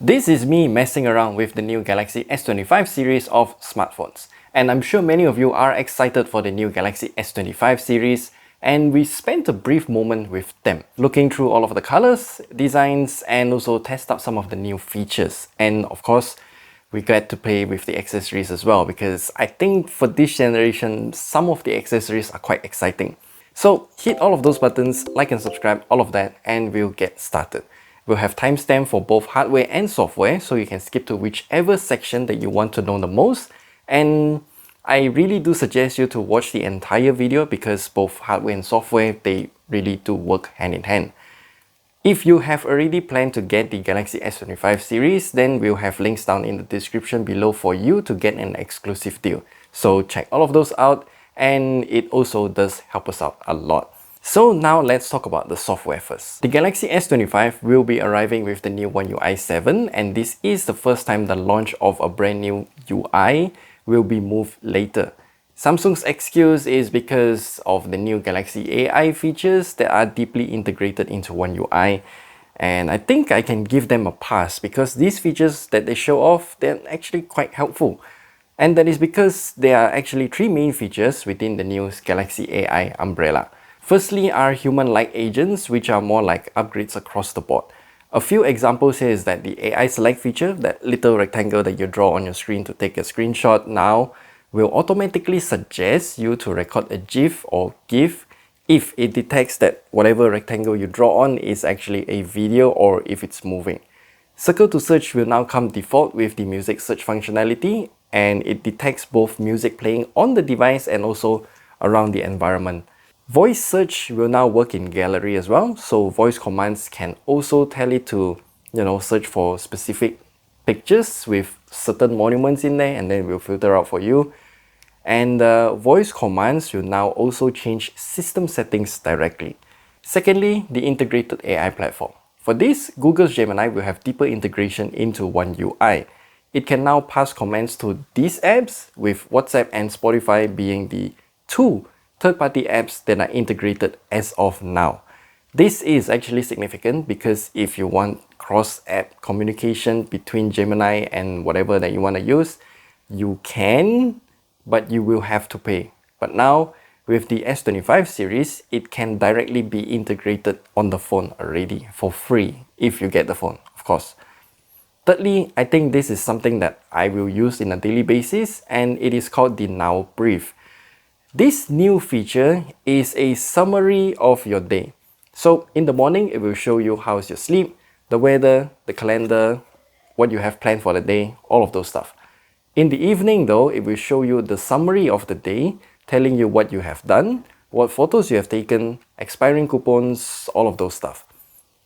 This is me messing around with the new Galaxy S25 series of smartphones. And I'm sure many of you are excited for the new Galaxy S25 series, and we spent a brief moment with them, looking through all of the colors, designs, and also test out some of the new features. And of course, we got to play with the accessories as well, because I think for this generation, some of the accessories are quite exciting. So hit all of those buttons, like and subscribe, all of that, and we'll get started. We'll have timestamp for both hardware and software, so you can skip to whichever section that you want to know the most. And I really do suggest you to watch the entire video, because both hardware and software, they really do work hand in hand. If you have already planned to get the Galaxy S25 series, then we'll have links down in the description below for you to get an exclusive deal. So check all of those out, and it also does help us out a lot. So now let's talk about the software first. The Galaxy S25 will be arriving with the new One UI 7, and this is the first time the launch of a brand new UI will be moved later. Samsung's excuse is because of the new Galaxy AI features that are deeply integrated into One UI. And I think I can give them a pass, because these features that they show off, they're actually quite helpful. And that is because there are actually three main features within the new Galaxy AI umbrella. Firstly are human-like agents, which are more like upgrades across the board. A few examples here is that the AI select feature, that little rectangle that you draw on your screen to take a screenshot, now will automatically suggest you to record a GIF or GIF if it detects that whatever rectangle you draw on is actually a video or if it's moving. Circle to search will now come default with the music search functionality, and it detects both music playing on the device and also around the environment. Voice search will now work in gallery as well, so voice commands can also tell it to, search for specific pictures with certain monuments in there, and then we'll filter out for you. And voice commands will now also change system settings directly. Secondly, the integrated AI platform. For this, Google's Gemini will have deeper integration into One UI. It can now pass commands to these apps, with WhatsApp and Spotify being the two third-party apps that are integrated as of now. This is actually significant, because if you want cross-app communication between Gemini and whatever that you want to use, you can, but you will have to pay. But now, with the S25 series, it can directly be integrated on the phone already for free, if you get the phone, of course. Thirdly, I think this is something that I will use on a daily basis, and it is called the Now Brief. This new feature is a summary of your day. So in the morning, it will show you how's your sleep, the weather, the calendar, what you have planned for the day, all of those stuff. In the evening though, it will show you the summary of the day, telling you what you have done, what photos you have taken, expiring coupons, all of those stuff.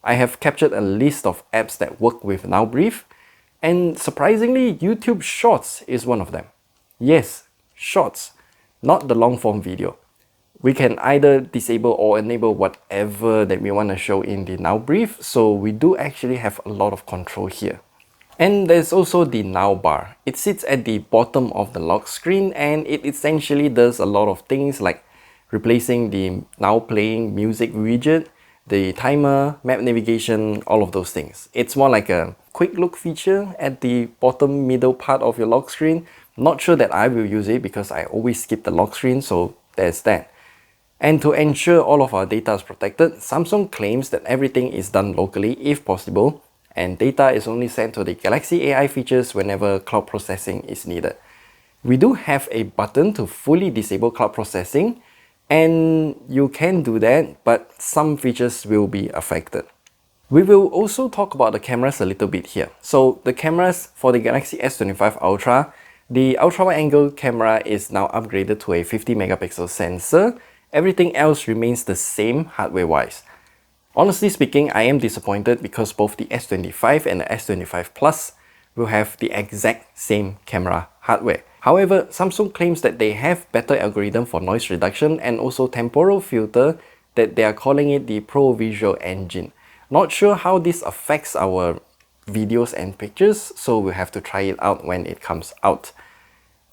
I have captured a list of apps that work with Now Brief, and surprisingly, YouTube Shorts is one of them. Yes, Shorts. Not the long form video. We can either disable or enable whatever that we want to show in the Now Brief, so we do actually have a lot of control here. And there's also the Now bar. It sits at the bottom of the lock screen, and it essentially does a lot of things like replacing the Now Playing music widget, the timer, map navigation, all of those things. It's more like a quick look feature at the bottom middle part of your lock screen. Not sure that I will use it, because I always skip the lock screen, so there's that. And to ensure all of our data is protected, Samsung claims that everything is done locally if possible, and data is only sent to the Galaxy AI features whenever cloud processing is needed. We do have a button to fully disable cloud processing, and you can do that, but some features will be affected. We will also talk about the cameras a little bit here. So the cameras for the Galaxy S25 Ultra, the ultra-wide-angle camera is now upgraded to a 50 megapixel sensor. Everything else remains the same hardware-wise. Honestly speaking, I am disappointed, because both the S25 and the S25 Plus will have the exact same camera hardware. However, Samsung claims that they have better algorithm for noise reduction and also temporal filter, that they are calling it the Pro Visual Engine. Not sure how this affects our videos and pictures, so we'll have to try it out when it comes out.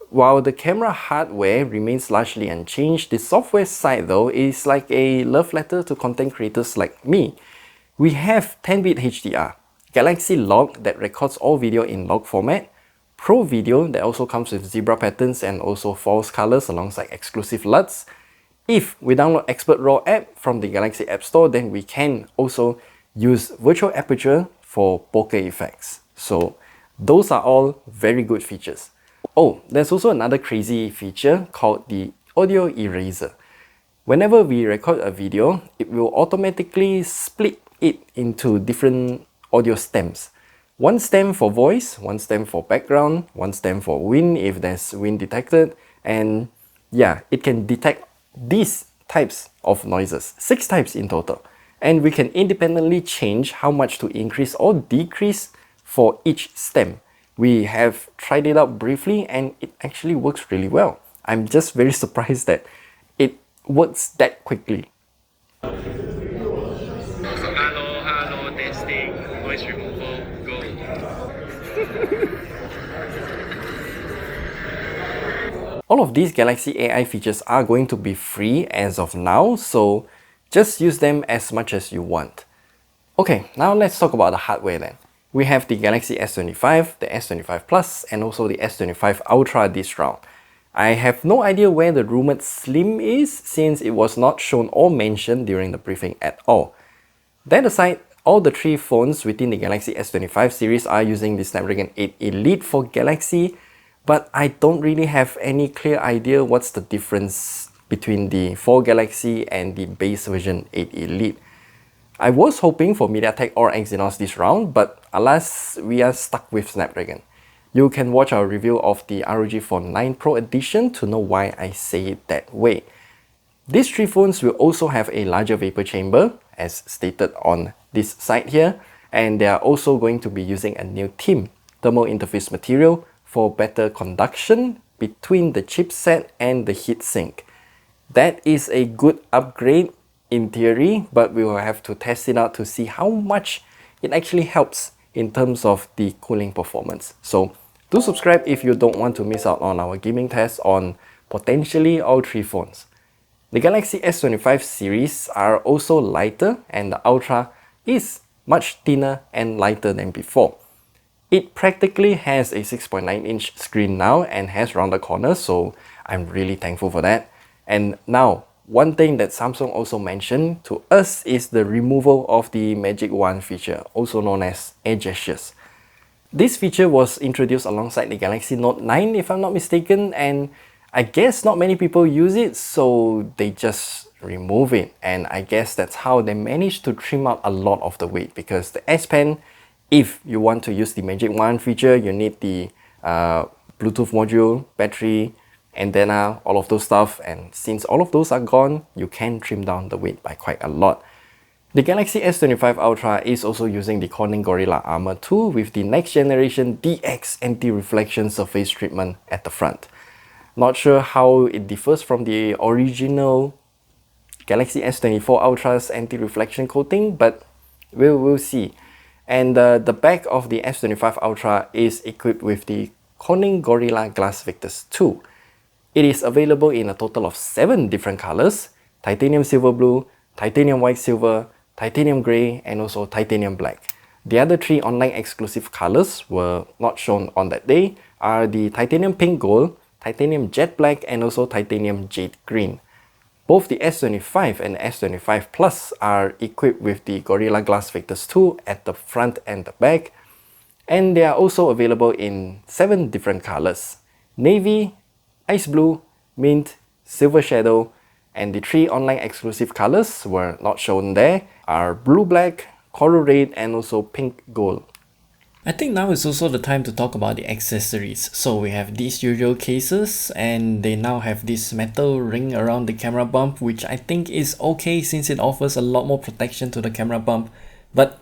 While the camera hardware remains largely unchanged, the software side though is like a love letter to content creators like me. We have 10-bit HDR, Galaxy Log that records all video in log format, Pro Video that also comes with zebra patterns and also false colors alongside exclusive LUTs. If we download Expert RAW app from the Galaxy App Store, then we can also use virtual aperture for bokeh effects. So those are all very good features. Oh, there's also another crazy feature called the audio eraser. Whenever we record a video, it will automatically split it into different audio stems. One stem for voice, one stem for background, one stem for wind if there's wind detected, and yeah, it can detect these types of noises, 6 types in total. And we can independently change how much to increase or decrease for each stem. We have tried it out briefly and it actually works really well. I'm just very surprised that it works that quickly. Hello, testing, noise removal, go. All of these Galaxy AI features are going to be free as of now, so just use them as much as you want. Okay, now let's talk about the hardware then. We have the Galaxy S25, the S25 Plus, and also the S25 Ultra this round. I have no idea where the rumored Slim is since it was not shown or mentioned during the briefing at all. That aside, all the 3 phones within the Galaxy S25 series are using the Snapdragon 8 Elite for Galaxy, but I don't really have any clear idea what's the difference between the 4 Galaxy and the base version 8 Elite. I was hoping for MediaTek or Exynos this round, but alas, we are stuck with Snapdragon. You can watch our review of the ROG Phone 9 Pro Edition to know why I say it that way. These 3 phones will also have a larger vapor chamber, as stated on this side here, and they are also going to be using a new TIM thermal interface material for better conduction between the chipset and the heatsink. That is a good upgrade in theory, but we will have to test it out to see how much it actually helps in terms of the cooling performance. So do subscribe if you don't want to miss out on our gaming test on potentially all 3 phones. The Galaxy S25 series are also lighter and the Ultra is much thinner and lighter than before. It practically has a 6.9-inch screen now and has rounded corners, so I'm really thankful for that. And now, one thing that Samsung also mentioned to us is the removal of the Magic Wand feature, also known as air gestures. This feature was introduced alongside the Galaxy Note 9 if I'm not mistaken, and I guess not many people use it, so they just remove it. And I guess that's how they managed to trim out a lot of the weight, because the S Pen, if you want to use the Magic Wand feature, you need the Bluetooth module, battery, antenna, all of those stuff, and since all of those are gone, you can trim down the weight by quite a lot. The Galaxy S25 Ultra is also using the Corning Gorilla Armor 2 with the next generation DX anti-reflection surface treatment at the front. Not sure how it differs from the original Galaxy S24 Ultra's anti-reflection coating, but we'll see. And the back of the S25 Ultra is equipped with the Corning Gorilla Glass Victus 2. It is available in a total of 7 different colors: titanium silver blue, titanium white silver, titanium grey, and also titanium black. The other 3 online exclusive colors were not shown on that day are the titanium pink gold, titanium jet black, and also titanium jade green. Both the S25 and S25 Plus are equipped with the Gorilla Glass Victus 2 at the front and the back, and they are also available in 7 different colors: navy, ice blue, mint, silver shadow, and the 3 online exclusive colors were not shown there are blue black, coral red, and also pink gold. I think now is also the time to talk about the accessories. So we have these usual cases, and they now have this metal ring around the camera bump, which I think is okay since it offers a lot more protection to the camera bump. But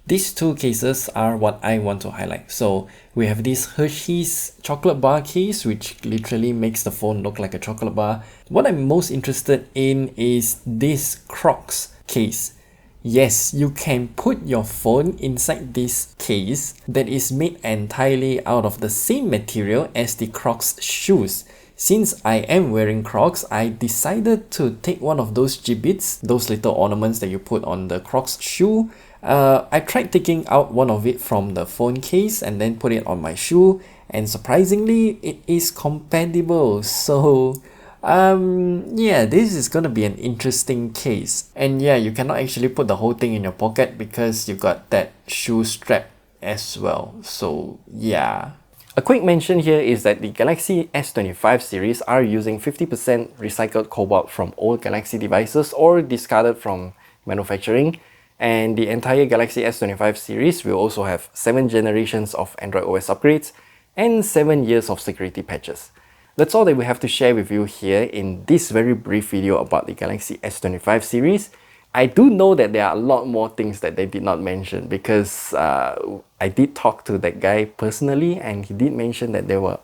these 2 cases are what I want to highlight. So we have this Hershey's chocolate bar case, which literally makes the phone look like a chocolate bar. What I'm most interested in is this Crocs case. Yes, you can put your phone inside this case that is made entirely out of the same material as the Crocs shoes. Since I am wearing Crocs, I decided to take one of those gibbets, those little ornaments that you put on the Crocs shoe. I tried taking out one of it from the phone case and then put it on my shoe, and surprisingly it is compatible. So yeah, this is gonna be an interesting case. And yeah, you cannot actually put the whole thing in your pocket because you got that shoe strap as well. So yeah. A quick mention here is that the Galaxy S25 series are using 50% recycled cobalt from old Galaxy devices or discarded from manufacturing, and the entire Galaxy S25 series will also have 7 generations of Android OS upgrades and 7 years of security patches. That's all that we have to share with you here in this very brief video about the Galaxy S25 series. I do know that there are a lot more things that they did not mention because I did talk to that guy personally and he did mention that there were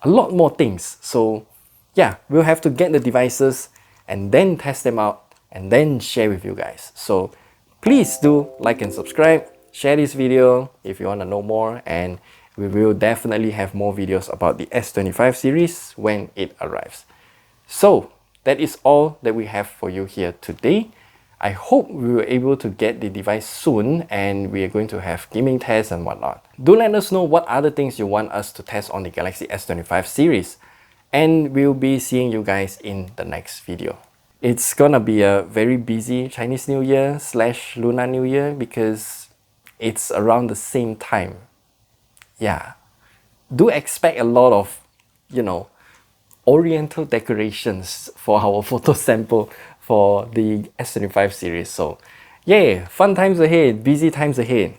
a lot more things. So yeah, we'll have to get the devices and then test them out and then share with you guys. So please do like and subscribe, share this video if you want to know more, and we will definitely have more videos about the S25 series when it arrives. So that is all that we have for you here today. I hope we were able to get the device soon and we are going to have gaming tests and whatnot. Do let us know what other things you want us to test on the Galaxy S25 series, and we'll be seeing you guys in the next video. It's gonna be a very busy Chinese New Year / Lunar New Year because it's around the same time. Yeah, do expect a lot of, you know, oriental decorations for our photo sample for the S25 series. So yeah, fun times ahead, busy times ahead.